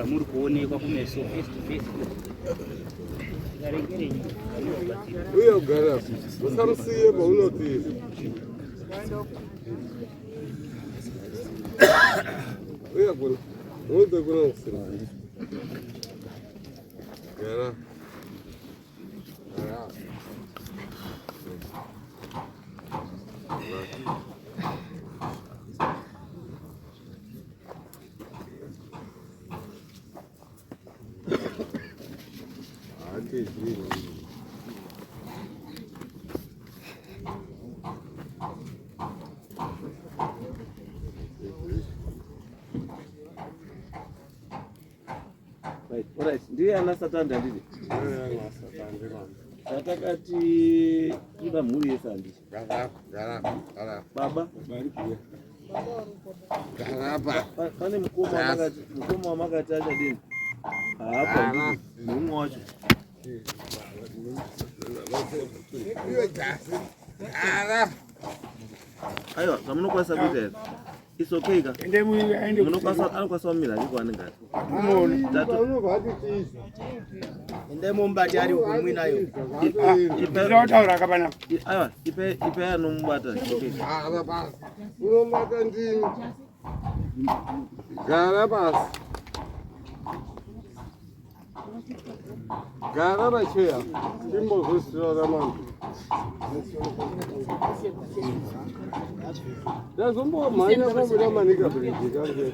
Muri kuonekwa kumeso face to face. Uya ugara. Usamusiye baunoti. Uya kuna. Uya kuna usira. Gara. Gara. Alright, ndiye anasatanda ndidi. Tatakati kuda mhuri yese handisi. Gara. Baba Bari kuya. Gara. Pane mukoma wamakati achadini. Hapa mumwe wacho. Aiwa, zvamunokwanisa kuita here. It's okay ka. Anokwanisa kumira ndiko anenge ari. Ende mumbati ari kumwe nayo. Inotaura kapana. Aiwa, ipe anomubata. Okay. Basi. Unomata ndini. Gara basi. Gara bacheya. Imbozosira ramandu. Ndazombo manya kubuda manika bridge kanje.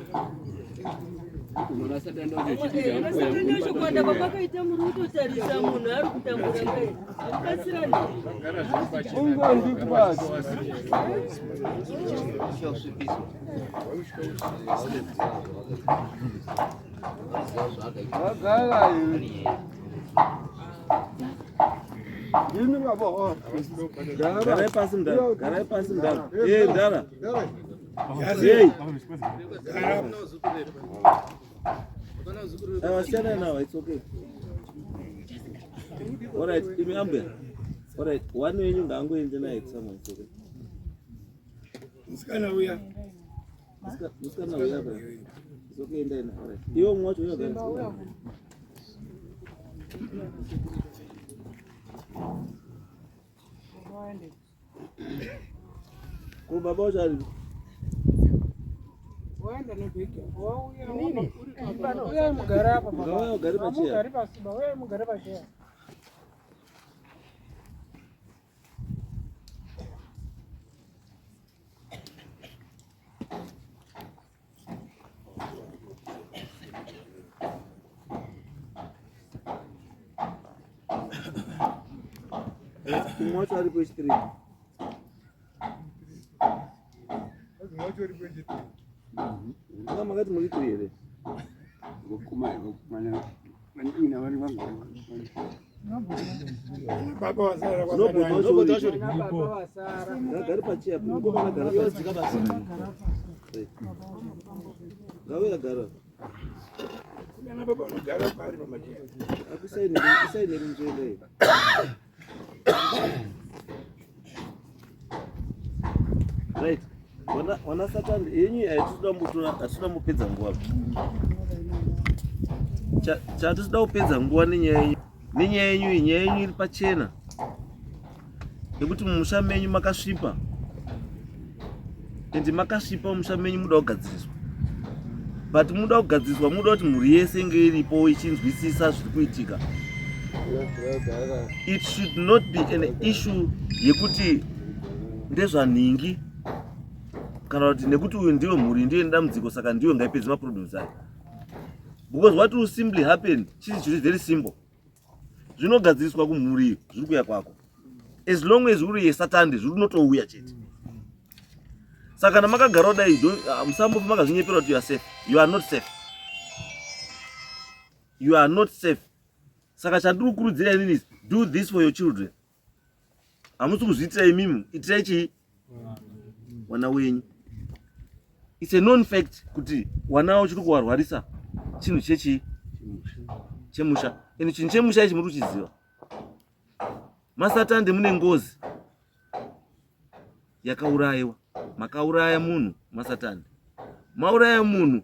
Kwanda babakaita muruto tarisa munhu ari kutambura ngai. Kasirani. Unga ndikubasi. Gara yini. Yini ngabo. Gara pasi ndara. Gara pasi ndara. Ndara. Hey. What's now? It's okay. Alright, alright, one way you can go in the night somewhere. It's okay. Muskana uya. Muskana uya. It's okay then. Alright. You won't watch your guys. Baba ujali. Waenda nipike. Wauya. Nini? Wewe mugara hapa baba. Wewe mugara hapa chia. Mugara hapa siba. Wewe mugara hapa chia. Moto ari po street. Moto ari po street. Kama magati muri tuyere. Gokumana. Manina wali wangu. Baba wasara kwa Baba wasara. Gari pachia. Ngoma gari pachia basi. Gawe gari. Yana baba gari pale mama jia. Akusaini nzwele. Right. Wana Satan yenyu atida mupedza nguva. Chatida kupedza nguva nenyaya yenyu iri pachena. Nekuti mumusha menyu makasvipa. Ende makasvipa mumusha menyu muda kugadziriswa. But muda kugadziriswa muda kuti mhuri yese inge iripo ichinzwisisa zviri kuitika. It should not be an issue yekuti ndezvanhingi kana kuti nekuti uyu ndiwe mhuri ndiye ndamdziko saka ndiwe ngaipedze maproblems ake. Because what will simply happen chiri very simple. Zvinogadziriswa kumhuri zviri kuya kwako. As long as uri yesatande zviri notouya chete. Saka kana makagara kudai musambofa makazvinyepera kuti you are safe. You are not safe. You are not safe. Saka chandiri kukurudzira inini is do this for your children. Hamusi kuzviitira imimi, itirai chii wana wenyu. It's a known fact kuti wana wavo chiri kuvarwarisa chinhu chemusha. Ende chinhu chemusha ichi muri kuchiziva. Masatande mune ngozi yakaurayiwa. Makauraya munhu masatande. Mauraya munhu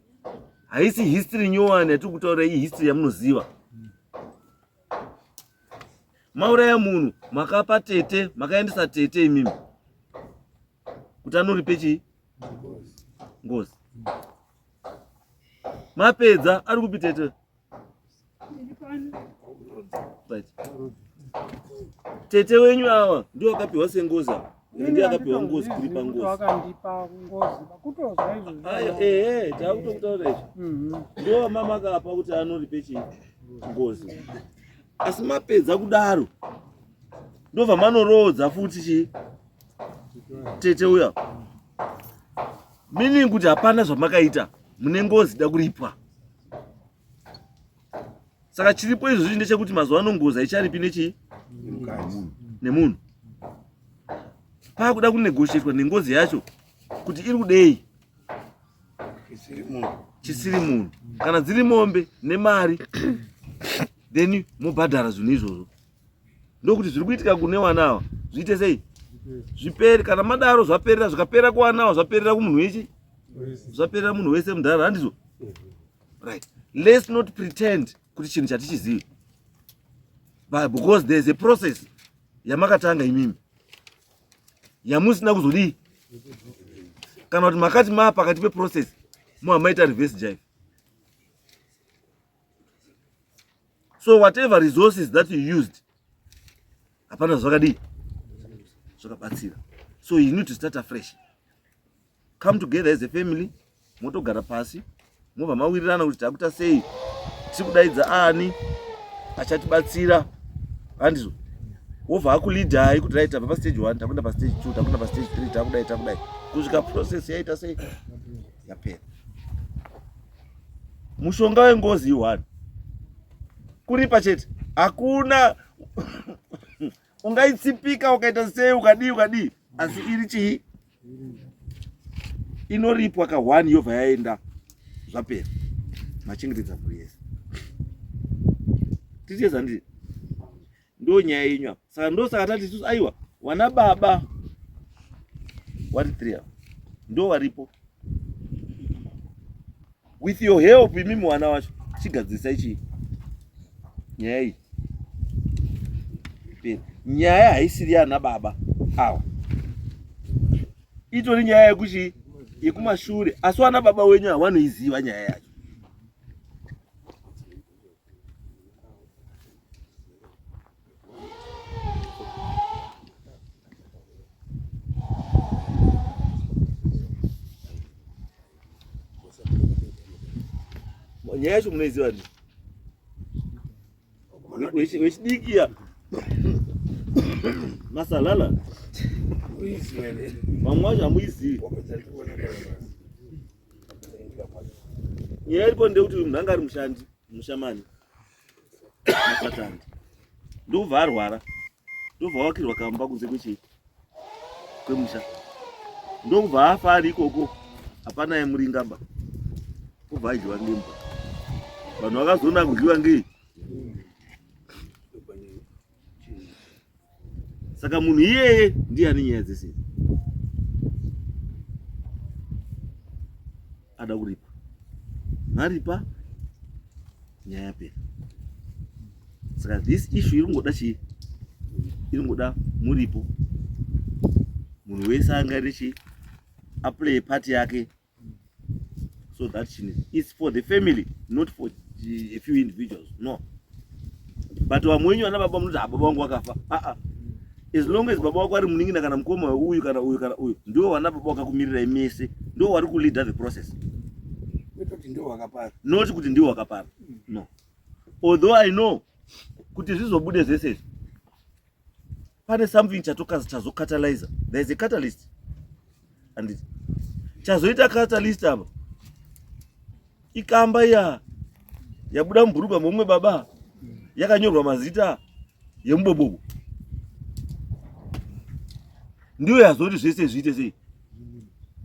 haisi history nyowani yatiri kutaura iyi history yamunoziva. Mauraya munhu makapa tete, makaendesa tete imimi kuti anoripe chii ngozi. Mapedza ari kupi tete? Right. Tete wenyu awa ndio akapiwa sengozi apa. Ndio akapiwa ngozi kuripa ngozi. Wakandipa ngozi. Bakutozwa izvo. Aya takutokutaura izvo. Ndio mama akapa kuti anoripe chii ngozi. Asi mapedza kudaro ndobva manoroodza futi chii tete uya. Meaning kuti hapana zvamakaita mune ngozi da kuripwa. Saka chiripo izvozvi ndechekuti mazuva ano ngozi haicharipi nechii nemunhu. Pakuda kunegotiatwa nengozi yacho kuti iri kudei chisiri munhu. Kana dziri mombe nemari then mobhadhara zvinhu izvozvo. Ndokuti zviri kuitika kune wanawa zviite sei zviperi. Kana madaro zvaperera, zvikapera kuwanawa zvaperera kumunhu wechi, zvaperera munhu wese mundara. Handizvo? Right. Let's not pretend kuti chinhu chatichizivi, because there's a process yamakatanga imimi yamusina kuzodii. Kana kuti makati pakati peprocess muhamaita reverse jive. So whatever resources that you used, hapana zvakadii zvakabatsira. So you need to start afresh. Come together as a family, motogara pasi, mobva mawirirana kuti takuita sei, tikudaidza ani achatibatsira. Handizvo? Wobva akuleadai kuti right tabva pastage 1 takuenda pastage 2 takuenda pastage 3 takudai kusvika process yaita sei yapera. Mushonga wengozi i1 kuripa chete. Hakuna ungaitsipika ukaita sei ukadii asi iri chii inoripwa ka1 yobva yaenda zvapera. Machengetedza mhuri yese. Ticheza ndii ndo nyaya yenyu apa. Saka ndosaka tati isusu aiwa wana baba wari 3 ndo waripo. With your help imimi wana wacho chigadzirisa ichi nyaya iyi. Nyaya haisiri yana baba awa, itori nyaya yekuchi yekumashure. Asi wana baba wenyu havanoiziva nyaya yacho. Nyaya yacho munoiziva ndi wechidikia masalala vamwe vacho hamuizivi. Nyaya iripo ndekuti munhu anga ari mushandi mushamani masatandi ndobva arwara, ndobva avakirwa kamba kunze kwemusha, ndobva afa ari ikoko. Hapana yemuringamba, obva adyiwa ngembwa. Vanhu vakazoona kudyiwa ngei. Saka munhu iyeye ndiye ane nyaya dzese ada kuripa. Maripa nyaya yapera. Saka this issue iringoda chii, iringoda muripo. Munhu wese angaite chii aplay part yake, so that it's for the family, not for a few individuals. No. But vamwe wenyu vana baba munoti baba vangu vakafa. As long as baba wako ari muningina kana mukoma uyu kana uyu kana uyu, ndio wana baba wakakumirira imese, ndio wari kulead the process. Not kuti ndio wakapara. No. Although I know kuti zvizobude zvese, pane something chazokatalyze. There is a catalyst. And chazoita catalyst apa ikamba yabuda Mubhurugwa momwe baba yakanyorwa mazita yeMubobobo. Ndiyo yazoti zvese zviite sei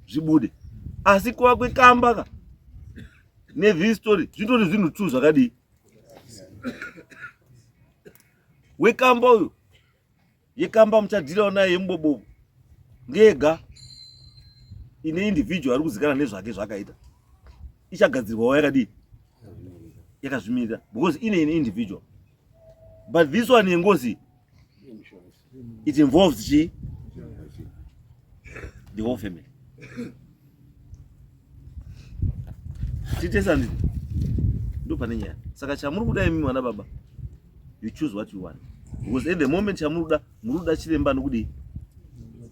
zvibude. Asi kuva kweKamba ka ne story zvitori zvinhu 2 zvakadii. WeKamba uyu yeKamba muchadhirawo naye yeMubobobo ngega ine individual ari kuzikana nezvake zvakaita. Ichagadzirwawo yakadii yakazvimirira because ine individual. But this one yengozi, it involves the whole family. Titesandi ndo pane nyaya. Saka chamuri kuda imi mwana baba, you choose what you want. Because at the moment chamuruda muruda chiremba nokudi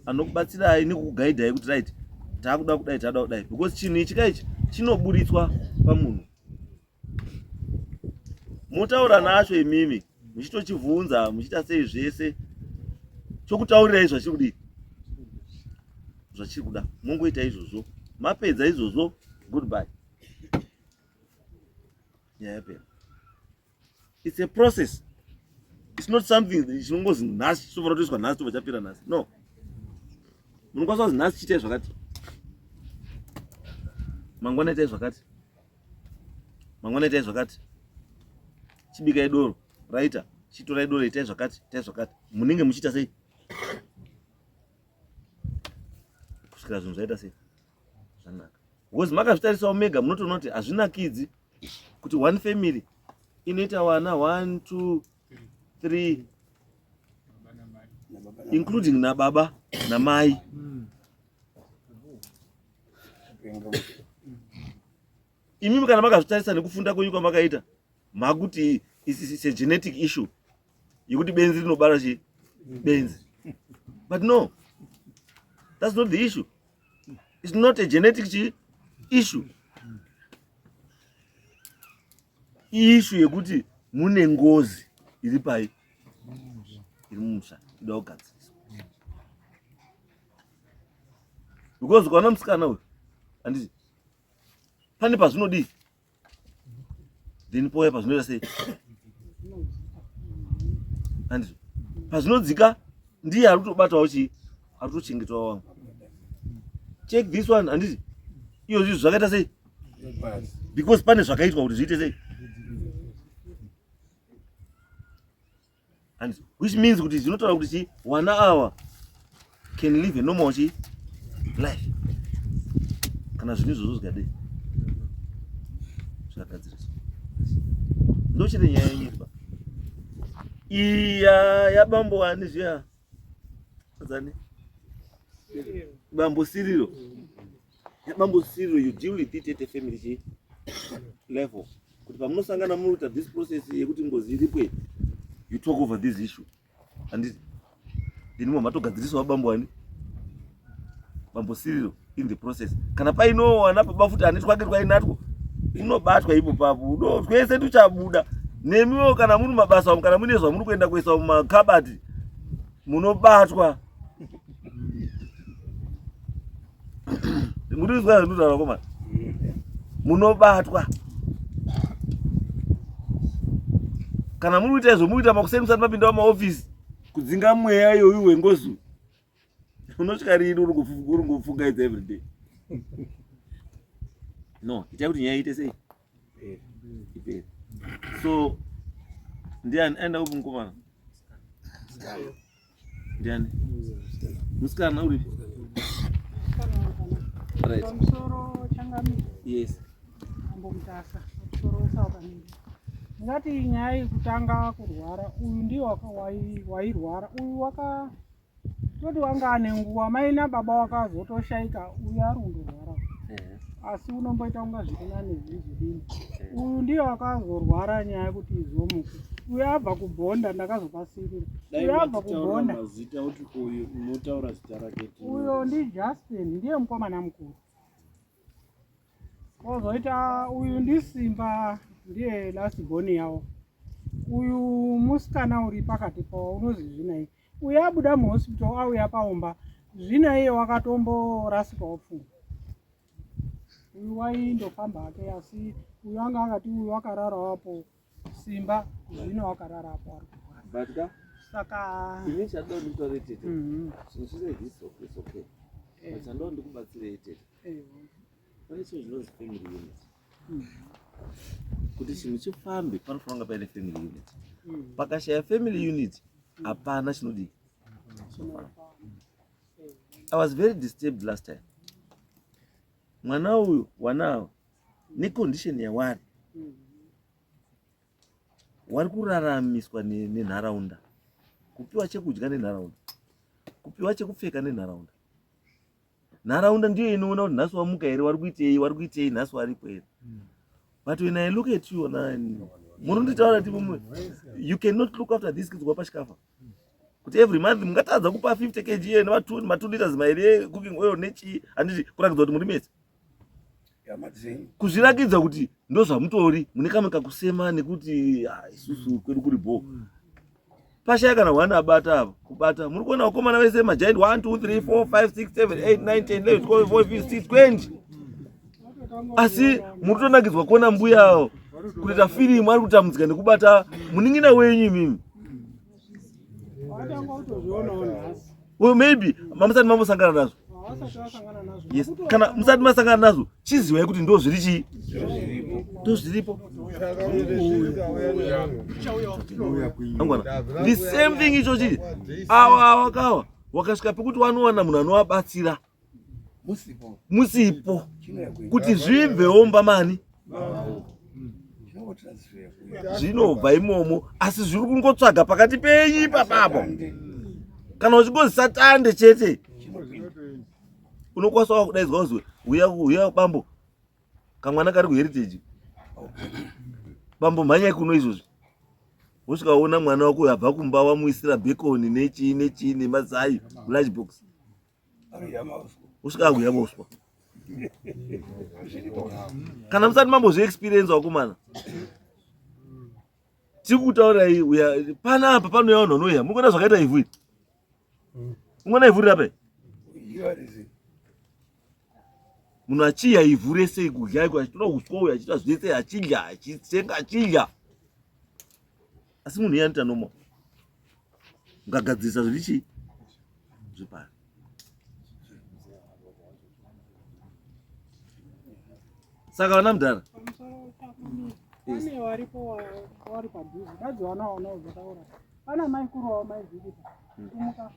anokubatsirai nekuguidai kuti right takuda kudai tada kudai, because chinhu ichi kaichi chinoburitswa pamunhu. Motaura nacho imimi muchitochivhunza muchita sei zvese chokutaurirai zvachiri kudii zvachiri kuda mongoita izvozvo mapedza izvozvo goodbye nyaya yapera. It's a process. It's not something chinongozi nhasi chichofana kutoiswa nhasi tobva chapera nhasi. No, munokwanisa kuzi nhasi chiitai zvakati, mangwana itai zvakati, mangwana itai zvakati, chibikai doro raita chitorai doro itai zvakati, itai zvakati, munenge muchiita sei kusvikira zvinhu zvaita sei zvanaka. Because makazvitarisawo mega munotoona kuti hazvinakidzi kuti one family inoita wana 1 2 3 including nababa namai. Imi kana makazvitarisa nekufunda kwenyu kwamakaita makuti is a genetic issue yekuti benzi rinobara chi benzi. But no, that's not the issue. It's not a genetic issue. Issue yekuti mune ngozi iri pai iri mumusha ida kugadzirisa. Because ukana musikana uyu handiti pane pazvinodii then poya pazvinoita sei handiti pazvinodzika ndiye ari kutobatawo chi ari kutochengetwa wangu. Check this one handiti iyo zvinhu zvakaita sei because pane zvakaitwa kuti zviite sei. And which means kuti zvinotaura kuti chi wana awa can live a normal chi life kana zvinhu izvozvo zvikadei zvakadziriswa. Ndochiri nyaya yenyu iya yabambo wani zviya zani bambo Siriro yabambo Siriro, you deal with it at a family chi level kuti pamunosangana muruta this process yekuti ngozi iripo you talk over this issue and ndinimo matogadzirisawo bambo wani bambo Siriro in the process. Kana paino wana pabafuta anitwake twainatwo unobatwa ipo papo udo twese tuchabuda nemiwo kana muri mabasa kana mune zvamuri kuenda kuisa mumakabati munobatwa. Muri zwa ndutaura koma munobatwa kana muri kuita izvo muita makuseni musati mapinda mumaofisi kudzinga mweya iyoyu wengozi unosvika rini uri kufungaidza everyday. No, itai kuti nyaya iite sei ipere. So ndiani aenda upi mukomana ndiani musikana uripi right pamusoro changamire yes ambomutasa pamusoro weSouth. Ngati nyaya yekutanga kurwara uyu ndiye wairwara uyu toti wanga ane nguva mai nababa wakazotoshaika uyu ari kundorwara asi unomboita kunga zviri nane zvinzvidini. Uyu ndiye wakazorwara nyaya yekuti izomuka. Uyu abva kubhonda ndakazopasirira. Uyu abva kubhonda mazita kuti uyu unotaura zita rake. Uyo ndiJustin ndiye mukomana mukuru. Kozoita uyu ndiSimba ndiye last born yawo. Uyu musikana uri pakati pawo unozi Zvinai. Uyu abuda muhospital auya paomba. Zvinai wakatomborasikawo pfungwa. Uyu waindofamba hake asi uyu anga akati uyu akarara wapo simba zvino wakararapo ari kurwara. But Saka initially don't tolerate it. So she said this okay. But I don't kubatsira it. Pane chinhu chinonzi family unit. Kuti chinhu chifambe panofanira paine family unit. Pakashaya family unit hapana chinodi. I was very disturbed last time. Mwana uyu wanao ne condition yawari. Wari kuraramiswa nenharaunda. Kupiwa chekudya nenharaunda. Kupiwa chekupfeka nenharaunda. Nharaunda ndiyo inoona kuti nhasi wamuka here wari kuitei nhasi wari kwere. But when I look at you munonditaura kuti you cannot look after these kids wapa chikafa. Kuti every month mungatadza kupa 50 kg ene 2 liters maire cooking oil nechi anditi kurakidza kuti muri mese. Kuzvirakidza kuti ndozvamutori mune kamwe kakusema nekuti isusu kwedu kuri bo. Pashaya kana wana abata apa kubata muri kuona vakomana vese magiant 1 2 3 4 5 6 7 8 9 10 11 12 14 15 20. Asi mutonakidzwa kuona mbuya kuita filimu ari kutambudzika nekubata muningina wenyu mimi. Well, maybe musati mambosangana nazo. Yes, kana musati masangana nazo chiziva kuti ndo zviri chi ndo zviripo. The same thing ichochi awa kawa wakasvika pekuti wanowana munhu anovabatsira musipo kuti zvibvewo mbamani zvinobva imomo, asi zviri kungotsvaga pakati penyu ipapapo. Kana uchingozi satande chete unokwasawo kudaidzwa kuzi uya bambo kamwana kari kuheritage bambo mhanyai kuno izvozvi. Usvikaona mwana wako abva kumba wamuisira bacon nechi nemazai lunch box. Usvika akuya boswa. Kana musati mambozvi experience wakomana. Tikutaura uya panapa panouya vanhu vanoya mukuona zvakaita ivhu. Mukuona ivhu rape. Munhu achiya ivhu rese kudya iko achitora uswa uya achiita zvese achidya achitsenga achidya. Asi munhu iyani tanomo ngagadzirisa zvirichi zvipari. Saka vana mudhara pane varipo vari padhuze vadziwana wanawo zvataura. Pana maikuru wavo maivhirita kumuka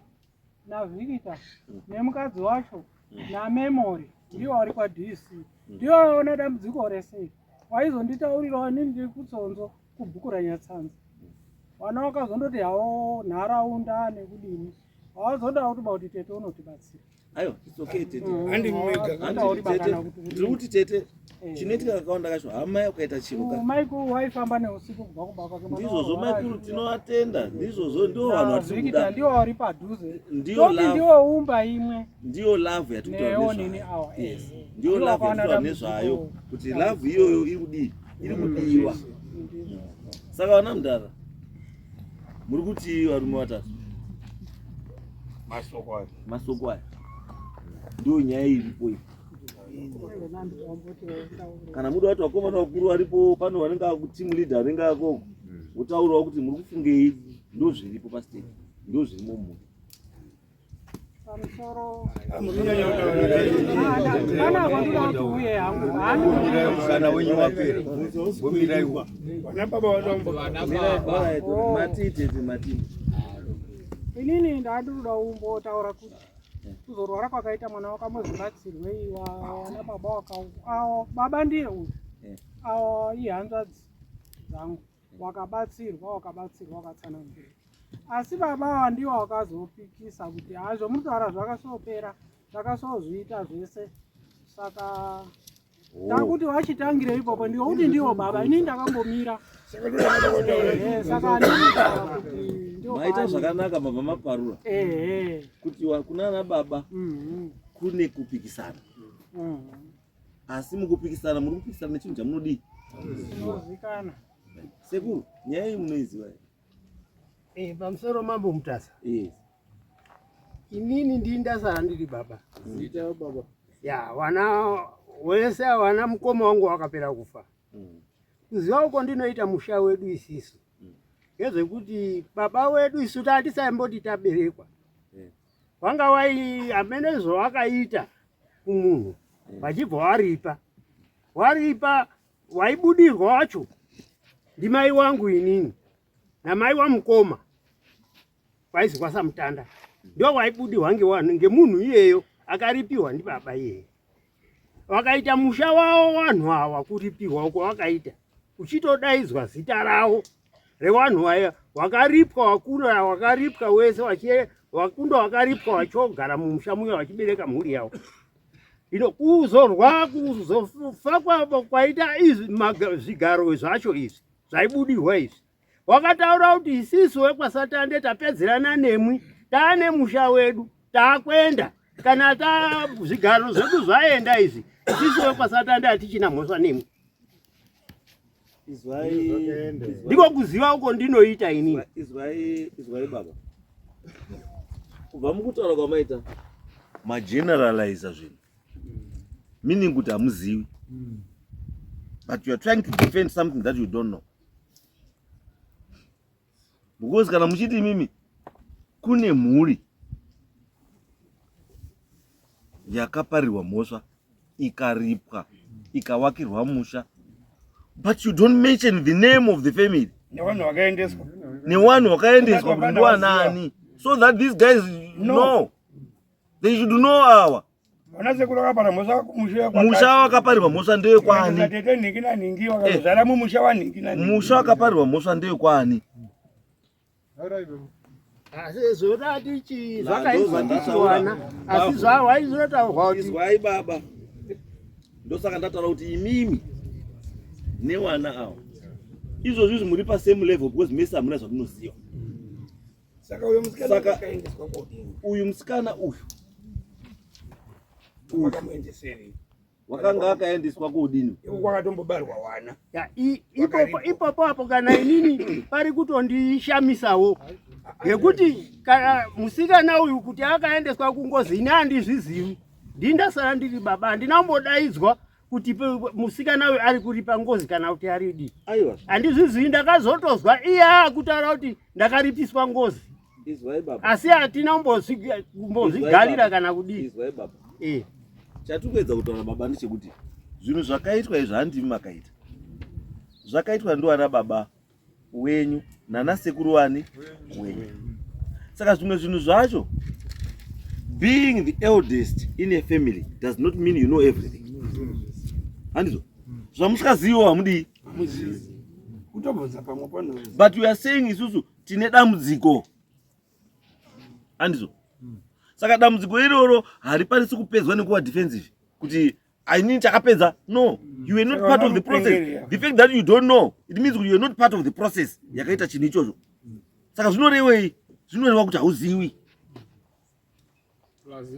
navhirita nemukadzi wacho naMemori ndiyo vari kwaDC. Ndiyo waona dambudziko rese. Waizonditaurirawo nini ndiri kutsonzo kubhuku raNyatsanza. Vana vakazondoti hawo nharaunda nekudini. Havazoda kuti tete unotibatsira. Ayo, it's okay tete. Ndiri tete chinoitika kakawanda kacho hama ukaita chiruka. Maikuru waifamba neusiku kubva kumba kwake. Ndizvozvo maikuru tinoatenda. Ndizvozvo ndio vanhu vatiri kuda. Ndiyo vari padhuze. Ndiyo umba imwe. Ndiyo love yatutaura nezvayo. Yes. Ndiyo love yatutaura nezvayo. Kuti love iyoyo iri kudiwa. Saka vana mudhara muri kuti varume vatatu masoko aya ndio nyaya iripo iyi. Kana muda watu vakomana vakuru varipo pano vanenge team leader anenge akoko utaurawo kuti muri kufungei ndo zviripo pastage ndo zvirimo munhu. Pamusoro kana kwandira kuti uye hangu kana wenyu wapera bomirayiwa Vana baba vatombo matite. inini ndatoda umbotaura kuti kuzorwara kwakaita mwana wakamozibatsirwei wana baba wakao baba ndiye uyu awo ihanzvadzi dzangu wakabatsirwa wakatsanangura. Asi baba ndiwo wakazopikisa kuti hazvo mutaura zvakasopera zvakasozviita zvese. Saka ndakuti wachitangire ipopo ndiwo kuti ndiwo baba ini ndakangomira. Saka ndinotaura kuti ndiwo maita zvakanaka baba maparura kuti kuna ana baba kune kupikisana. Asi mukupikisana muri kupikisana nechinhu chamunodi chinozikana. Sekuru nyaya iyi munoiziva here? Pamusoro mambo mutasa. Yes. Inini ndindasara ndiri baba. Nditawo baba. Ya wana wese wana mukoma wangu wakapera kufa. kuziva uko ndinoita musha wedu isisu ngezvekuti baba wedu isu tatisaimboti taberekwa wanga amene zvawakaita kumunhu wachibva waripa waibudirwa wacho ndimai wangu inini namai wamukoma waizi kwasamutanda ndio waibudirwa ngemunhu iyeyo akaripiwa ndibaba iyeye wakaita musha wavo vanhu ava kuripiwa uko wakaita uchitodaidzwa zita ravo revanhu vaya wakaripwa wakura wakaripwa wese wakunda wakaripwa wachogara mumusha muya wachibereka mhuri yavo ino kuzorwa kuzofa kwaita zvigaro zvacho izvi zvaibudirwa izvi wakataura kuti isisu wekwasatande tapedzerana nemwi taane musha wedu takwenda kana zvigaro zvedu zvaenda izvi isisu wekwasatande hatichina mhosva nemwi ndiko kuziva uko ndinoita inini. Izwai baba, kubva mukutaura kwamaita mageneralize zvinhu, meaning kuti hamuzivi, but you are trying to defend something that you don't know. Because kana muchiti mimi kune mhuri yakaparirwa mhosva ikaripwa ikawakirwa musha, but you don't mention the name of the family. Newanhu wakaendeswa kuti ndoanani, so that these guys know. They should know our. Musha wakaparirwa mhosva ndewe kwani? Musha wakaparirwa mhosva ndewe kwani? Zvodatichi zvakaizwa ndichiwana asi zvawaizotaurwa kuti izwai baba, ndosaka ndataura kuti imimi newana avo izvozvi muri pasame level because mese hamuna zvamunoziva. Saka uyu musikana uyu wakanga akaendeswa kuudini wakatombobarwa wana ipopo apo kana inini pari kutondishamisawo ngekuti kana musikana uyu kuti akaendeswa kungozi ine handizvizivi ndindasara ndiri baba handinambodaidzwa kuti musikana uyu ari kuripa ngozi kana kuti aridi handizvizivi ndakazotozwa iye akutaura kuti ndakaripiswa ngozi asi hatina kumbozvigarira kana kudii. Chatikuedza kutaura baba ndechekuti zvinhu zvakaitwa izvi handimi makaita, zvakaitwa ndoana baba wenyu nana sekuru wani wenyu. Saka zvimwe zvinhu zvacho, being the eldest in a family does not mean you know everything. Handizvo zvamusikaziva hamudi, but we are saying isusu tine dambudziko. Handizvo saka dambudziko iroro hariparisi kupedzwa nekuva defensive kuti ainini chakapedza. No, you are not part of the process. The fact that you don't know, it means you are not part of the process yakaita chinhu ichocho. Saka zvinorevei? Zvinoreva kuti hauzivi.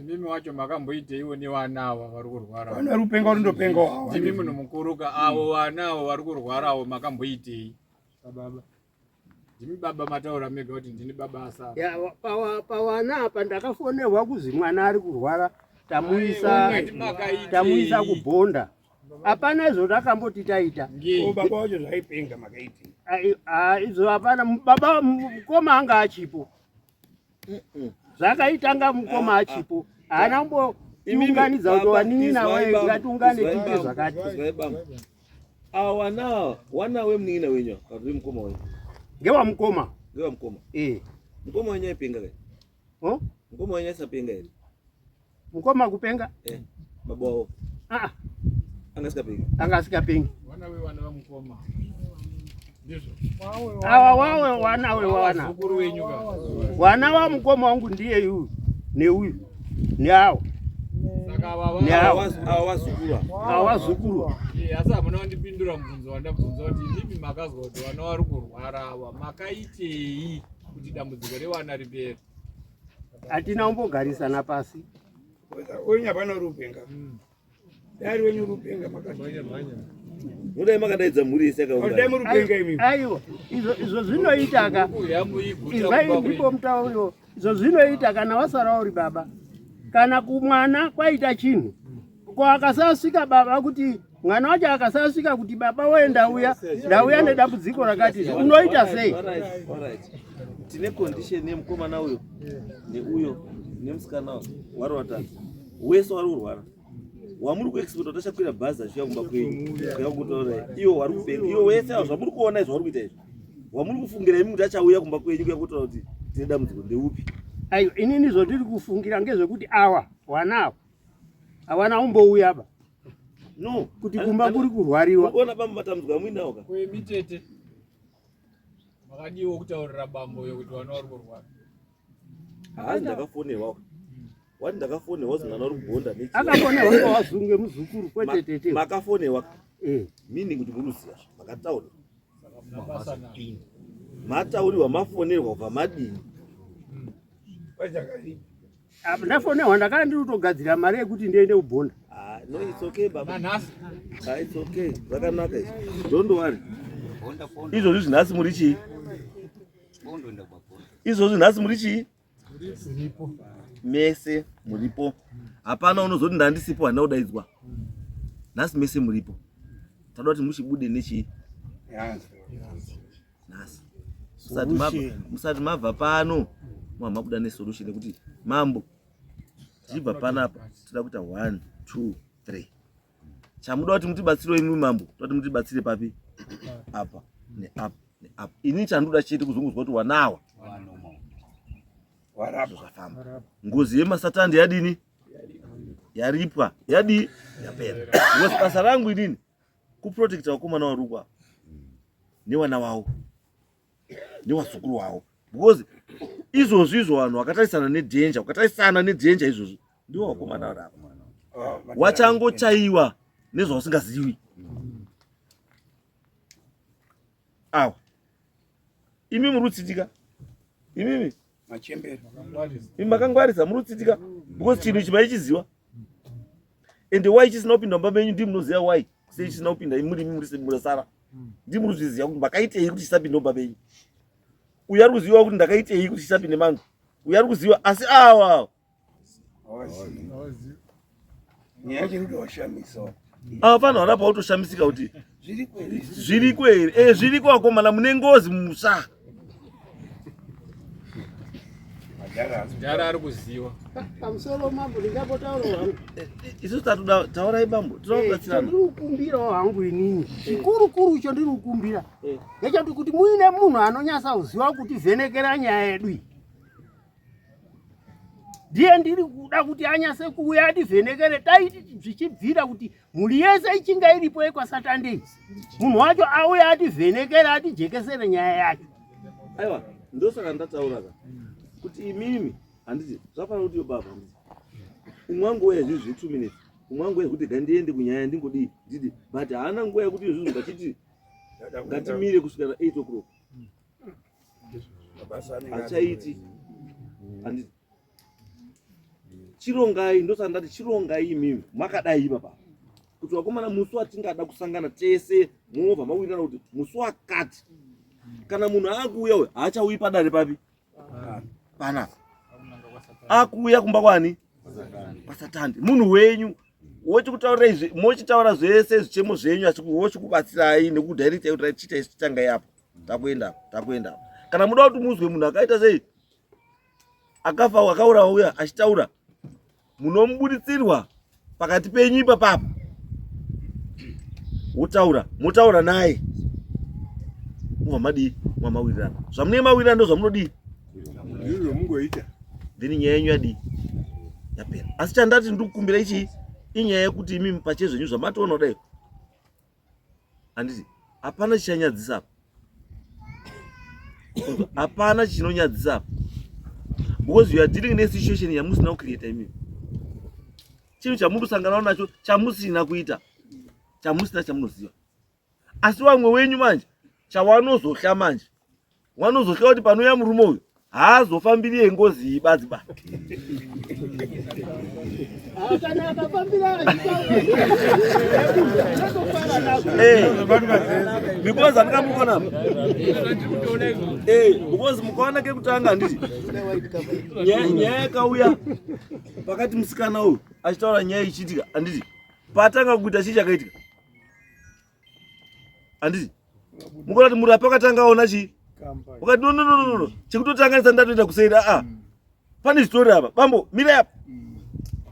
Mimi wacho makamboiteiwo nevana ava vari kurwara. Vana rupenga rundopenga wawo. Ndimi munhu mukuruka avo vana avo vari kurwarawo makamboitei. Baba. Ndimi baba mataura mega kuti ndini baba asara. Ya pawana apa ndakafonerwa kuzi mwana ari kurwara tamuisa kubhonda. Hapana izvo takamboti taita. Baba wacho zvaipenga makaiti. Izvo hapana, baba mukoma anga achipo. Zvakaitanga mukoma achipo. Haana kumbotiunganidza kuti wanini nawe ngatiungane tiite zvakati. Wana wemunina wenyu ari mukoma wenyu. Ngewa mukoma. Ngewa mukoma. Mukoma wenyu aipenga kai? Mukoma wenyu aisapenga here? Mukoma kupenga? Baba wavo. Angasikapengi. Angasikapengi. Wana vamukoma. Ndizvo. Wawe wana wana. Mukuru wenyu ka. Wana wa mukoma wangu ndiye uyu neuyu Nhau. Saka awazukuru. Asi hamuna kundipindura mubvunzo wandabvunza kuti ndimi makazwa kuti vana vari kurwara ava makaitei kuti dambudziko rewana ripere? Hatina kumbogarisana pasi. Wenyu hapana rupenga. Dari wenyu rupenga makati. Mudai makadaidza mhuri yese Dai murupenga imi. Aiwa, izvo zvinoitaka. Izvai ndipo mutauro. Izvo zvinoita kana wasara uri baba. Kana kumwana kwaita chinhu. Ko akasasvika baba kuti mwana wacho akasasvika kuti baba wewe ndauya nedambudziko rakati unoita sei? Tine condition yemukomana uyo neuyo nemusikana wari watatu wese wari kurwara wamuri kuexpect kuti achakwira bhazi achiuya kumba kwenyu kuyakutaura iwo wari kubenga iwo wese avo zvamuri kuona izvo vari kuita izvo wamuri kufungira imi kuti achauya kumba kwenyu kuyakutaura kuti tine dambudziko ndeupi? Aiyo inini zvotiri kufungira ngezvekuti awa wanawo hawana umbouya no kuti kumba kuri kurwariwa. Unaona bamba matambudziko amuinawo ka kwemitete makadiwo kutaurira bambo yokuti vana vari kurwara. hazi ndakafonewa wati ndakafonewa zingana uri kugonda akafonewa ngawazunge muzukuru kwete tete makafonewa meaning kuti muruziva makataura matauriwa mafonerwa kubva madini ndafonewa ndakanga ndiri kutogadzira mari yekuti ndiende kubhonda. No, it's okay baba. It's okay. Zvakanaka izvi. Don't worry. Izvozvi zvinhasi muri chii? Izvozvi nhasi muri chii? Mese muripo. Hapana unozoti ndandisipo handina kudaidzwa. Nhasi mese muripo. Toda kuti muchibude nechii? Nhasi. Musati mabva pano mabuda nesolution yekuti mambo tichibva panapa toda kuita 1 2 3 chamuda kuti mutibatsire imi mambo toda kuti mutibatsire papi apa neapa neapa ini chandoda chete kuzungudzwa kuti wanawa warapa zvafamba ngozi yemasatandi yadini yaripwa yadi yapera ngozi basa rangu inini kuprotecta vakomana varukwa newana wavo newazukuru wavo because izvozvi izvo vanhu vakatarisana nedenja izvozvi ndiwo vakomana varapa wachangochaiwa nezvausingazivi awa imi muri kutsitika imimi makangwarisa muri kutsitika because chinhu ichi maichiziva ende wai chisina kupinda mumba menyu ndii munoziva wai sei chisina kupinda muri murasara ndii muri kuzviziva kuti makaitei kuti chisapinde mumba menyu uyu ari kuziva kuti ndakaitei kuti chisapinde mangu uyu ari kuziva asi awa vanhu varapa autoshamisika kuti zviriko here zviriko vakomana mune ngozi mumusha Dare ari kuziva pamusoro mambo ndingapotaura hangu isu taurai bambo tinobatsirana ndiri kukumbirawo hangu inini chikurukuru icho ndiri kukumbira ngechekuti kuti muine munhu anonyasa kuziva kuti vhenekera nyaya yedu iyi ndiye ndiri kuda kuti anyase kuuya ativhenekere taiti zvichibvira kuti mhuri yese ichinga iripo yekwasatandei munhu wacho auya ativhenekere atijekesere nyaya yacho. aiwa ndosaka ndatauraka kuti imimi handiti zvafanira kuti yo baba umwangoya izvizvi 2 minutes umwangoya kuti gandiende kunyaya ndingodii ndidi but haana nguva yekuti izvizvi ngachiti ngatimire kusvika 8 o'clock hachaiti handiti chirongai ndosaka ndati chirongai imimi makadai baba kuti vakomana musi watingada kusangana tese muobva mawirana kuti musi wakati kana munhu akuuya uyo haachauyi padare papi pana akuuya kumba kwani kwasatandi munhu wenyu wochikutaurira izvi mochitaura zvese zvichemo zvenyu asi wochikubatsirai nekudirecta kuti chita isi titangai apo takuenda kana muda kuti muzwe munhu akaita sei akafa akaura uya achitaura munomubuditsirwa pakati penyu ipapapo motaura naye mubva madii mwamawirirana zvamunenge mawirirana ndo zvamunodii izvo mungoita then nyaya yenyu yadii yapera asi chandati ndiri kukumbira ichi inyaya yekuti imi pache zvenyu zvamatoona kudai handiti hapana chichanyadzisa apa hapana chinonyadzisa apa because you are dealing nesituation yamusina kucreata imimi chinhu chamurusanganawo nacho chamusina kuita chamusina chamunoziva asi vamwe wenyu manje chawanozohla manje wanozohla kuti panouya murume uyu haazofambiri yengozi ibadziba because andikamukona because mukaona kekutanga handiti nyaya yakauya pakati musikana uyu achitaura nyaya ichiitika handiti patanga kuita chii chakaitika Anditi mukati murapi akatanga aona chi ukati no chekutotanganisa ndatoenda kusaida pane story apa bambo mira apa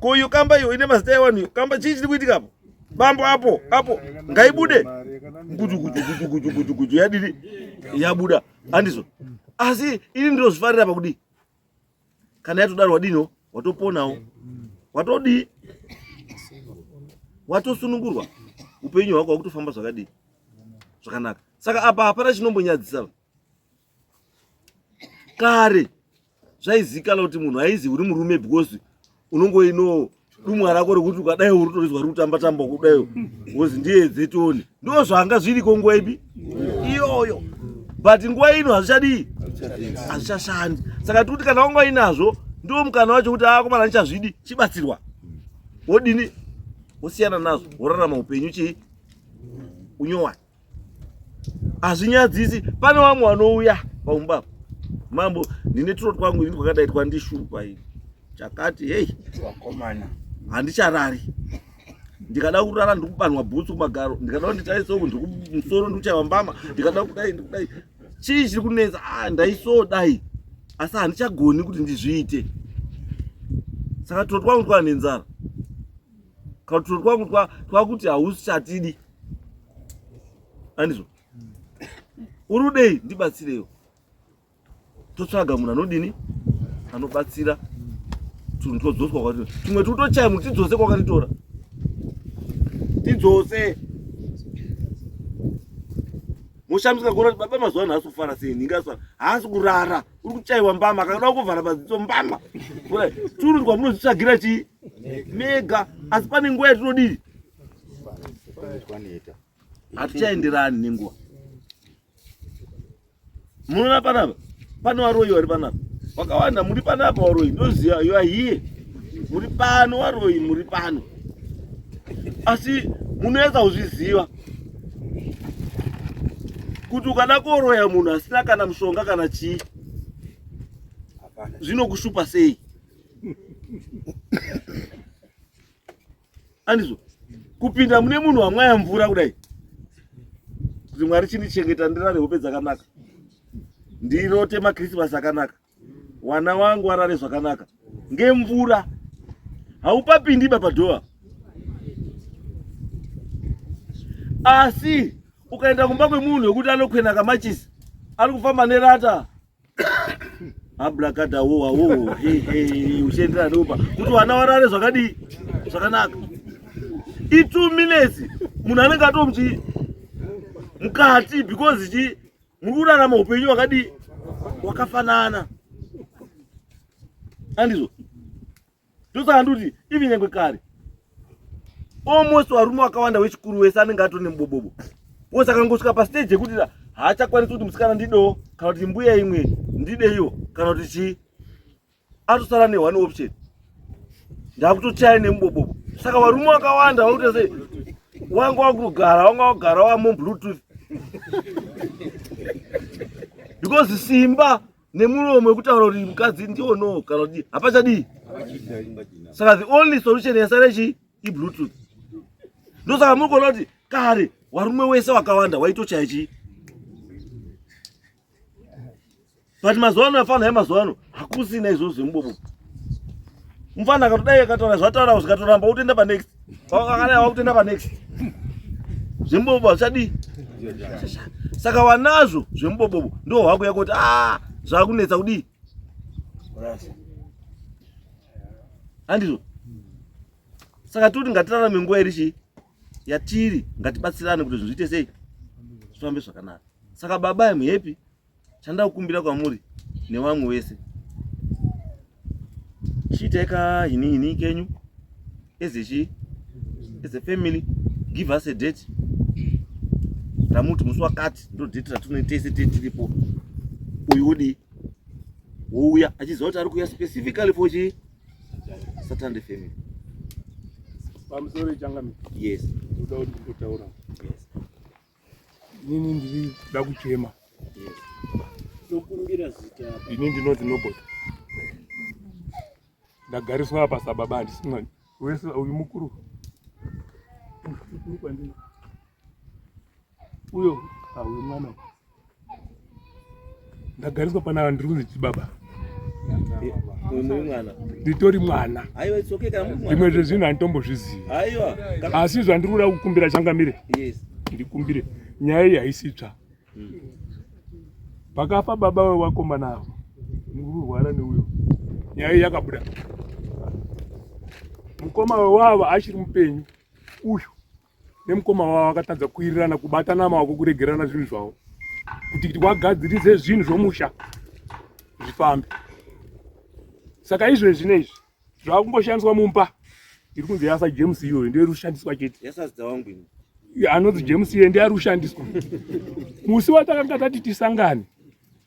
koyo kamba iyo ine mazita ewani kamba chii chiri kuitika apa bambo apo ngaibude guju yadiri yabuda andizo asi ini ndiro zvifarira pakudi kana yatodaro wadino watoponawo watodi watosunungurwa upenyu hwako wakutofamba zvakadii zvakanaka. Saka apa hapana chinombonyadzisa kare zvaizikana kuti munhu aizi uri murume because unongoino dumwa rako rekuti ukadai uri torizwa uri kutamba kudai wozi ndiye zetoni ndo zvanga zviriko nguva ipi iyoyo but nguva ino hazvichashandi. Saka tikuti kana wanga inazvo ndo mukana wacho kuti akomana ndichazvidi chibatsirwa wodini wosiyana nazvo worarama upenyu chi unyowani. Hazvinyadzisi pane vamwe vanouya paumba mambo ndine turo twangu ini kwakadaitwa ndishurwa ini chakati hey wakomana handicharari ndikada kurara ndikubanwa bhutsu kumagaro ndikada nditaisoku ndikumusoro ndikuchaiwa mbama ndikada kudai chii chiri kunetsa ndaisodai asi handichagoni kuti ndizviite. Saka turo twangu twana nenzara kana turo twangu twakuti hausi chatidi andizvo urudei ndibatsirewo totsvaga munhu anodini anobatsira tunhu todzoswa kwatiri tumwe tutochaya munhu tidzose kwakatitora tidzose mushamisa kuona kuti baba mazuva ano haasi kufara sei ningaswa haasi kurara uri kuchaiwa mbama akada kuvhara madziso mbama turi kwamunozvitsvagira chii mega asi pane nguva yatinodii hatichaenderani nenguva. Munoona panapa pane varoi vari panapa vakawanda muri panapa varoi ndoziva you are here muri pano varoi muri pano asi munoedza kuzviziva kuti ukada koroya munhu asina kana mushonga kana chii zvinokushupa sei andizvo kupinda mune munhu wamwaya mvura kudai kuti Mwari chindichengeta ndirare hope dzakanaka ndirote makrisimasi akanaka wana wangu warare zvakanaka ngemvura haupapindi papadhoa. Asi ukaenda kumba kwemunhu wekuti anokwena kamachisi ari kufamba nerata ablakada wo uchienderana neupa kuti wana warare zvakadii zvakanaka i2 minutes munhu anenge atomchi mukati because muri kurarama upenyu wakadii wakafanana andizvo ndosaka nduti ivi nyangwe kare almost varume vakawanda wechikuru wese anenge atone mubobobo wose akangosvika pastage yekuti haachakwanisi kuti musikana ndidewo kana kuti mbuya imwe ndideyo kana kuti chii atosara ne1 option ndakutochaya nemubobobo. Saka varume vakawanda vakuti sei wanga wagara wamo bluetooth because simba nemuromo wekutaura kuti mukadzi ndiwo no kana kuti hapachadii. Saka the only solution yasara chi ibluetooth. Ndosaka muri kuona kuti kare varume wese vakawanda waitochaya chii but mazuva ano afana yemazuva ano hakusina izvozvo zvemubobobo. Mufana akatodai akataura zvataura zvikatoramba utenda panext wakakana wakutenda panext zvemubobobo hazvichadii. Saka wanazvo zvemubobobo ndo hwako yakuti zvakunetsa kudii handizvo. Saka toti ngatirarame nguva iri chii yatiri ngatibatsirane kuti zviite sei zvifambe zvakanaka. Saka baba happy chandakukumbira kwamuri nevamwe vese chiteka hini kenyu as a family give us a date ramuti musi wakati ndo date ratunotese tiripo uyu udi wouya achiziva kuti ari kuuya specifically for chii Saturday family. Pamusoro changami. Yes. Utaura. Yes. Nini ndiri da kuchema. Yes. Tokumbira zita. Ini ndinoti nobody. Ndagariswa apa sababa ndisina. Wese uyu mukuru. uyo mwana ndagariswa pana ndiri kunzi chibaba nditori mwana zvimwe zvezvinhu handitombozviziva asi zvandiri kuda kukumbira changamire ndikumbire nyaya iyi haisitsva pakafa baba wewakomana avo ndikurwara neuyo nyaya iyi yakabuda mukoma wewavo achiri mupenyu uyu nemukoma wavo akatadza kuirirana kubatana maoko kuregerana zvinhu zvavo kuti wagadzirise zvinhu zvomusha zvifambe saka izvezvi neizvi zvakungoshandiswa mumba iri kunzi yasa James iyoyo ndiyo rushandiswa chete anonzi James iye ndiye ari kushandiswa musi watakanga tati tisangane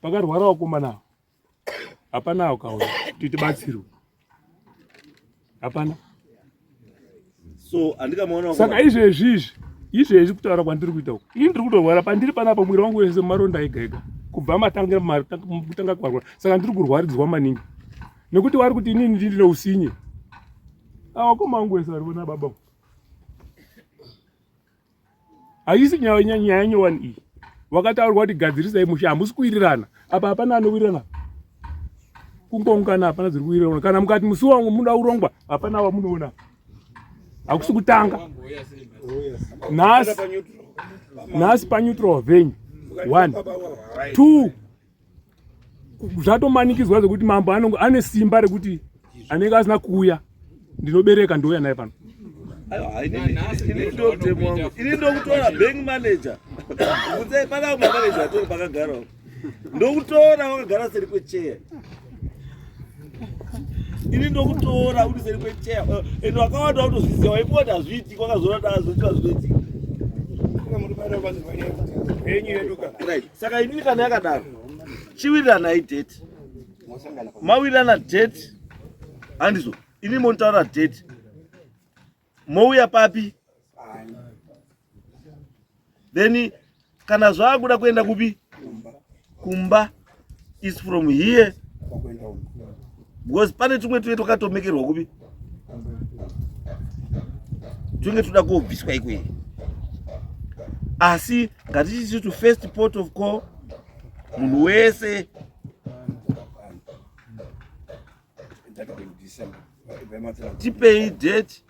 pakarwara wakomanawo hapana ukauya kuti tibatsirwe hapana saka izvezvi kutaura kwandiri kuita uku ini ndiri kutorwara pandiri panapa mwiri wangu wese maronda ega ega kubva matanga kwarwara saka ndiri kurwaridzwa maningi nekuti wari kuti inini ndine usinye awakoma wangu wese arivona baba haisi nyaya nyowani iyi wakataurwa kuti gadzirisai musha hamusi kuwirirana apa hapana anowirirana kungoungana hapana zviri kuwirirana kana mukati musi wangu muda urongwa hapana wamunoona hakusi kutanga nhasi paneutral venue 1 2 zvatomanikidzwa zvekuti mambo ane simba rekuti anenge asina kuuya ndinobereka ndouya naye pano ini ndokutora bank manager pana manager atori pakagarawo ndokutora wakagara seri kwecheya ini ndokutora uri seri kwecheya ende wakawanda kutozviziva waipota hazviiti kwakazora dazoitwa zvinoitika saka inini kana yakadaro chiwirirana idate mawirirana date handizo ini monotaura date mouya papi then kana zvaakuda kuenda kupi kumba is from here because pane tumwe tuye twakatomekerwa kupi tunge tuda kuobviswa ikweyi asi ngatichiti to first port of call munhu wese tipei date.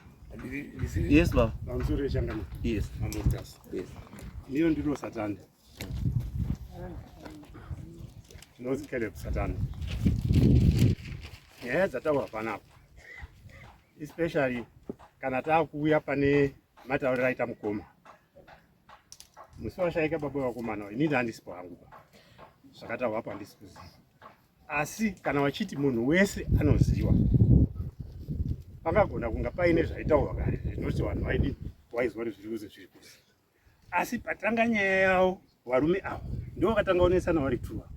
Yes, Baba. Yes. Ndiyo ndiro Satani. Ndinozikeleka Satani. Nyaya dzataurwa panapa, especially kana taakuuya pane matauriro aita mukoma. Musi washaika baba wakomana, inini handisipo hangu zvakataurwa apa handisi kuziva. Asi kana wachiti munhu wese anoziva, pangagona kunga paine zvaitaurwa kare zvinoti vanhu vaidi waizwa kuti zviri kuzi zviri kuzi. Asi patanga nyaya yavo varume avo ndivo vakatanga kuonesana vari tuva,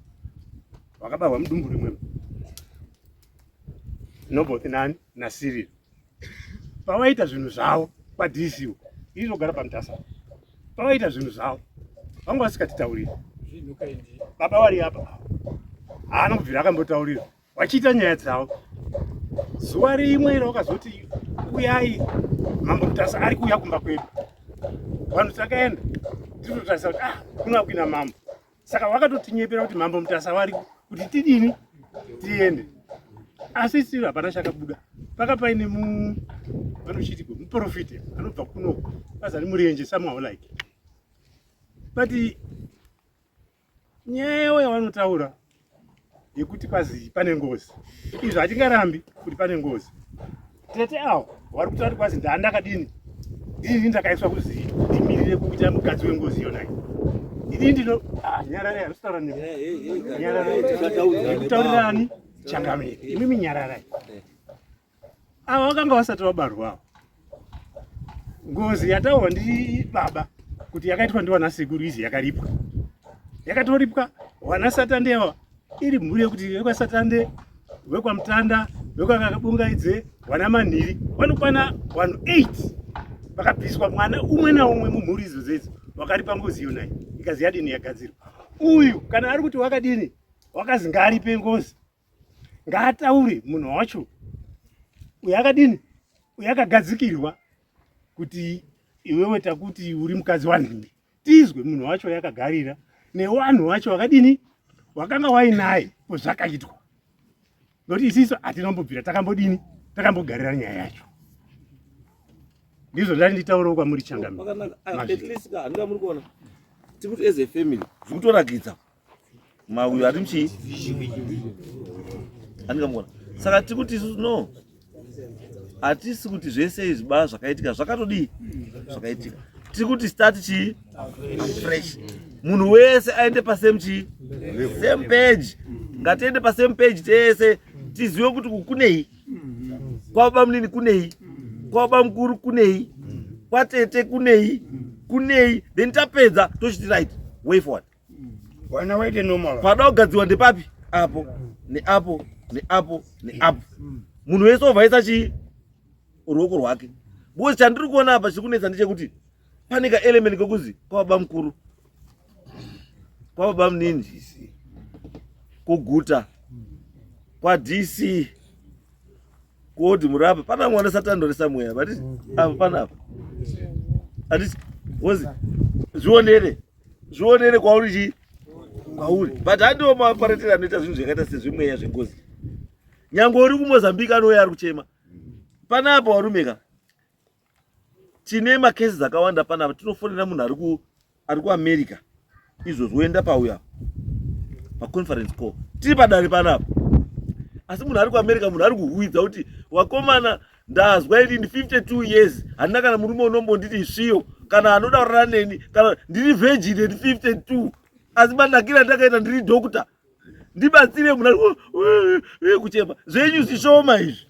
vakabarwa mudumbu rimwe Noboth nani naSiril. Pavaita zvinhu zvavo paDCU inogara pamutasa, pavaita zvinhu zvavo vanga vasikatitaurira. Baba vari apa haana kubvira akambotaurira vachiita nyaya dzavo. Zuva rimwe vakazoti uyai mambo mutasa ari kuuya kumba kwedu, vanhu takaenda titotarisa kuti kuna kuina mambo. Saka vakatotinyepera kuti mambo mutasa vari kuti tidini tiende. Asi siri hapana chakabuda. Paka paine vanochiti muprofita anobva kuno azari murenje somehow like. But nyaya yavanotaura yekuti kwazi pane ngozi, izvo hatingarambi kuti pane ngozi. Tete avo vari kutaura kwazi ndandakadini ndini ndakaiswa kuzi ndimirire kuita mukadzi wengozi yona iyi. Ini ndino nyararai anositaura nemi nyararai kutaurirani changamire imimi nyararai. Ava vakanga vasati vabarwa. Ngozi yataurwa ndi baba kuti yakaitwa ndiwana sekuru izi yakaripwa. Yakatoripwa wana Satande ava iri mhuri yekuti vekwasatande, vekwamutanda, vekwakabungaidze, wana manhiri vanokwana vanhu 8 vakabviswa mwana umwe naumwe mumhuri idzodzo idzi wakaripa ngozi yona iyi ikazi yadini yagadzirwa. Uyu kana ari kuti wakadini wakazi ngaaripe ngozi ngaataure munhu wacho uyakadini uyakagadzikirwa kuti iwewe takuti uri mukadzi wanhingi tizwe munhu wacho yakagarira nevanhu vacho vakadini wakanga wainaye pozvakaitwa. Nokuti isiso hatinambobvira takambodini takambogarira nyaya yacho. Ndizvo ndanditaurawo kwamuri Changamire. At least handika muri kuona tikuti as a family zvikutorakidza mauyu ari muchii handika muona. Saka tikuti isusu no hatisi kuti zvese izvi baa zvakaitika zvakatodii zvakaitika. Tikuti start chii fresh. Munhu wese aende pasame chii same page. Ngatiende pasame page tese tizive kuti kunei kwababa munini kunei kwabamukuru kunei kwatete kunei then tapedza tochiti right way forward. Wana waite normal. Pada kugadziwa ndepapi apo neapo neapo neapo. Munhu wese ovhaisa chii ruoko rwake. Because chandiri kuona apa chikunetsa ndechekuti pane ka element kokuzi kwababa mukuru kwababa munini kuguta kwaDC kodi murapa pana mwana satandoresa mweya but apa panapa atisi wozi zvionere kwauri chi kwauri but handiwo maparatira anoita zvinhu zvakaita sezvimweya zvengozi. Nyange uri kuMozambique anouya ari kuchema panapa warumeka. Tine makesi akawanda panapa tinofonera munhu ari kuAmerica izvozvo oenda pauya paconference call tiri padare panapa. Asi munhu ari kuAmerica munhu ari kuhwidza kuti wakomana ndazwa ini 52 years handina kana murume unombonditi sviyo kana anoda kurara neni kana ndiri virgin at 52 asi mandakira ndakaita ndiri doctor ndibatsire munhu ari kuchema zvenyu zvishoma izvi.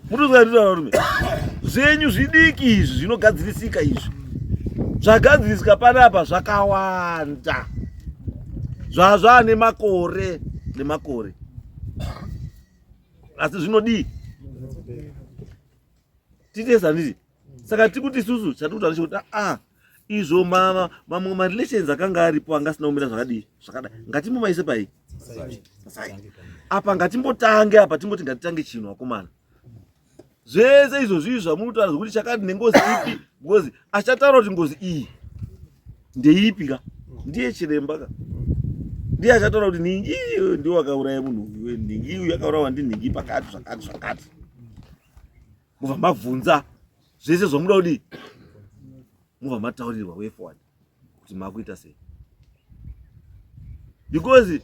Murume zvenyu zvidiki izvi zvinogadzirisika izvi zvagadzirisika panapa zvakawanda zvazva nemakore asi zvinodii titesa nditi. Saka tikuti isusu chatikuta ndechekuti izvo mamwe marelations akanga aripo angasina kumira zvakadii zvakadai ngatimbomaise pai apa ngatimbotange apa timboti ngatitange chinhu akomana. Zvese izvo zvivi zvamunotaura zvokuti chakati nengozi ipi because achataura kuti ngozi iyi ndeipi ka ndiye chiremba ka ndiye achataura kuti ningi ndiwo akauraya munhu uyu ningi uyu akaurawa ndinhingi pakati zvakati mubva mabvunza zvese zvamuda kudii mubva mataurirwa way forward kuti makuita sei because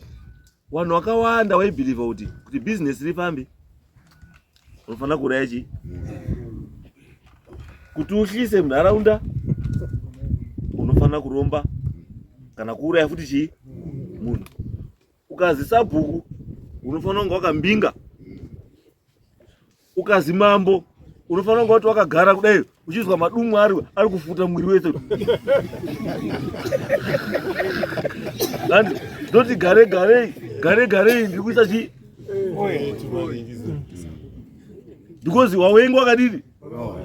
vanhu vakawanda waibhiliva kuti business rifambe unofanira kuuraya chii kuti uhlise munharaunda unofanira kuromba kana kuuraya futi chii munhu. Ukazi sabhuku unofanira kunge wakambinga. Ukazi mambo unofanira kunge wakagara kudai uchizwa madumwe ari kufuta mwiri wese. Ndoti gare ndiri kuisa chii because wawengi wakadini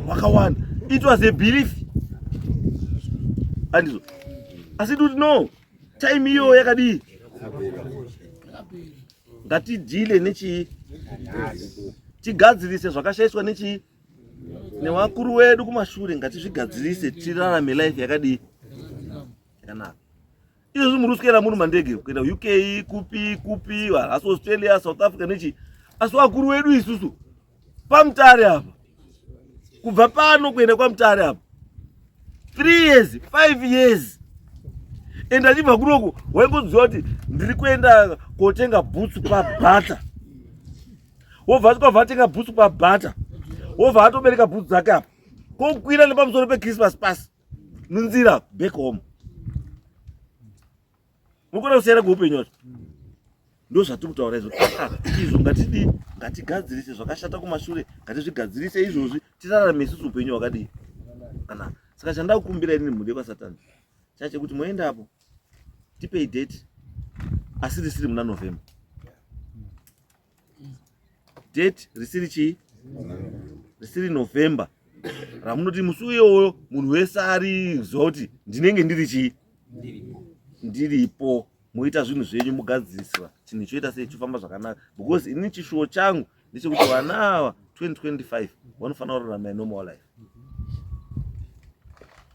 wakawanda. It was a belief andizvo asi kuti no time iyo yakadii ngatidhile nechii tigadzirise zvakashaiswa nechii nevakuru wedu kumashure ngatizvigadzirise tirarame life yakadii yakanaka. Izvozvi muri kuswera muri mandege kuenda UK kupi asi Australia South Africa nechii asi vakuru wedu isusu pamutare apa kubva pano kuenda kwamutare apa 3 years 5 years enda chibva kuroko waingoziva kuti ndiri kuenda kotenga bhutsu pabhata wobva atikatenga bhutsu pabhata wobva atobereka bhutsu dzake apa kokwira nepamusoro peChristmas pass munzira back home. Mukona kusiyana kweupenyu wacho ndo zvatiri kutaura izvo. Izvo ngatigadzirise zvakashata kumashure ngatizvigadzirise izvozvi tirarame isusu upenyu hwakadii kana. Saka chandakukumbira inini mhuri yekwasatani chachekuti moenda apo tipei date asi risiri muna November. Date risiri chii risiri November ramunoti musi uyoyo munhu wese ariziva kuti ndinenge ndiri chii ndiripo muita zvinhu zvenyu mugadziriswa chinhu choita sei chifamba zvakanaka because ini chishuwo changu ndechekuti vana ava 2025 vanofanira kurarama normal life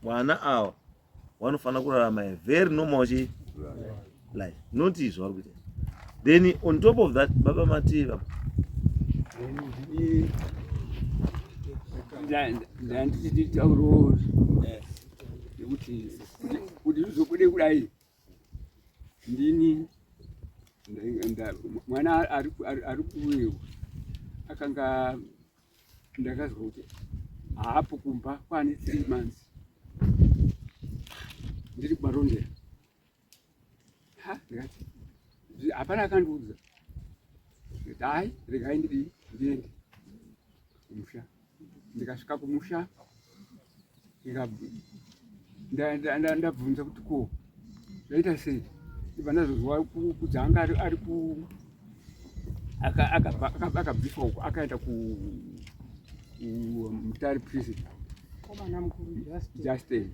vana ava vanofanira kurarama a very normal life, not zvavari kuita. Then on top of that, baba mativa ndanditi tauro kuti uzobude kudai ndini mwana ari kuwewo akanga ndakazwa kuti haapo kumba kwane 3 months ndiri kumarondera. Ndikati hapana akandiudza kuti hai regai ndiende kumusha. Ndikasvika kumusha ndabvunza kuti ko zvaita sei, ndibva ndazozwa kudzanga ari akabviswa uko akaenda kuMutare prison Justin.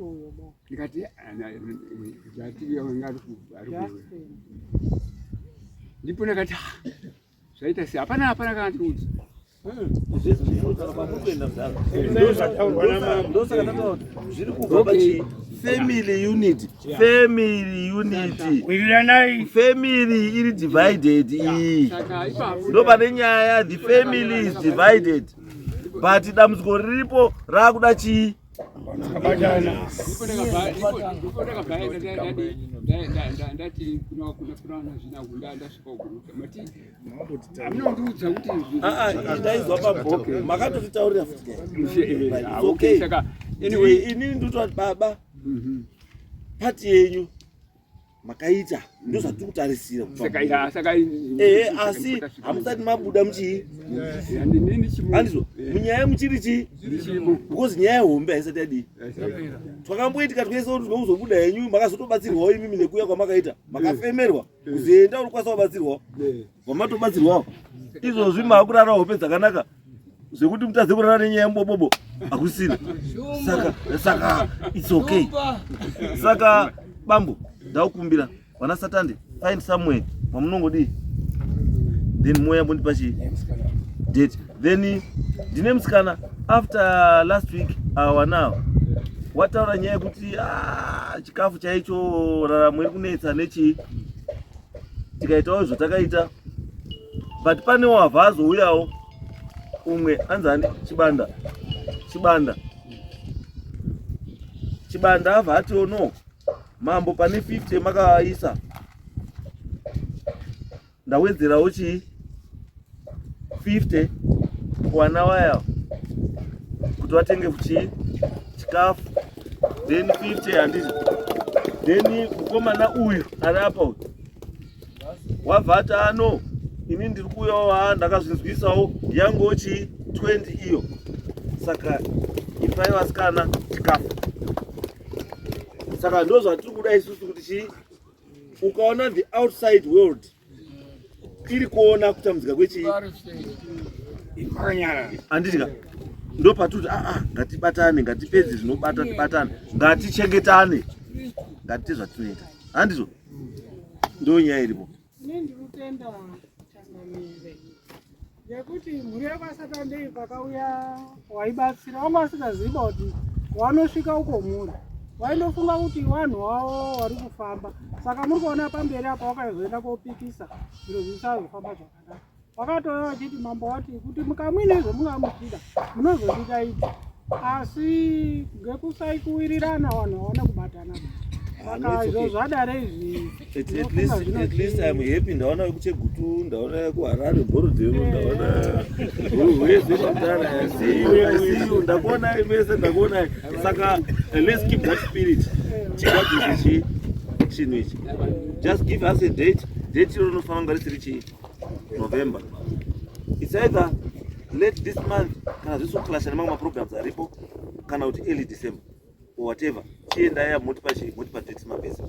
Ndikati ndipo ndakati zvaita sei, hapana akandiudza. Family unit iri divided iyi ndo pane nyaya, the family is divided, but dambudziko riripo rakuda chii? Ndaizwa pabhoke makatotitaurira futi inini ndototi baba pati yenyu makaita ndo zvatiri kutarisira asi hamusati mabuda muchii handizvo munyaya muchiri chii, because nyaya yehombe haisati yadii twakamboitika twese kuti tinokuzobuda henyu makazotobatsirwawo imimi nekuuya kwamakaita makafemerwa kuzoenda uri kwasa wabatsirwawo wamatobatsirwawo izvozvi maakurara hope dzakanaka zvekuti mutadze kurara nenyaya yeMubobobo hakusina. Saka it's okay. Saka bambo ndakukumbira vana Satande, find somewhere mamunongodii, then moya mbondipa chi date. Then ndine musikana after last week Now wataura nyaya yekuti chikafu chaicho raramo iri kunetsa nechi tikaitawo zvotakaita, but panewo wabva azouyawo umwe anzani chibanda abva atiwo no mambo pane 50 makaisa ndawedzerawo chii 50 kuwana waya kuti watenge kuchii chikafu, then 50 handizvo. Then mukomana uyu ari apa uyu wabva ati ano ini ndiri kuuyawo ndakazvinzwisawo yango chii 20 iyo, saka ipai vasikana chikafu. Saka ndo zvatiri kuda isusu kuti chii, ukaona the outside world iri kuona kutambudzika kwechii handitya, ndo patuti ngatibatane, ngatipedze zvinobata, tibatane, ngatichengetane, ngatite zvatinoita, handizvo ndo nyaya iripo. Ndinotenda changamire yekuti mhuri yakwaSatande pakauya waibatsira, wanga vasingaziva kuti wanosvika uko mhuri waindofunga kuti vanhu wavo vari kufamba. Saka muri kuona pamberi apa wakazoenda kopikisa zviro zvisazofamba zvakanaka. Wakatouya wachiti mambo wati kuti mukamwine zvamungamuchida munozondikaita, asi ngekusaikuwirirana vanhu hawana kubatana. Saka izvo zvadare izvi at least I'm happy. Ndaona kuChegutu, ndaona kuHarare, Mhurudzeru, ndaona Wese KuDare. I see you, ndakuona imese, ndakuona. Saka let's keep that spirit. Chikwadzishi chinhu ichi. Just give us a date. Date inofanira kunge risiri chii November. It's either late this month kana zvisoklasha nemamwe maprograms aripo kana kuti early December or whatever. Chienda ya motipa date mapesa.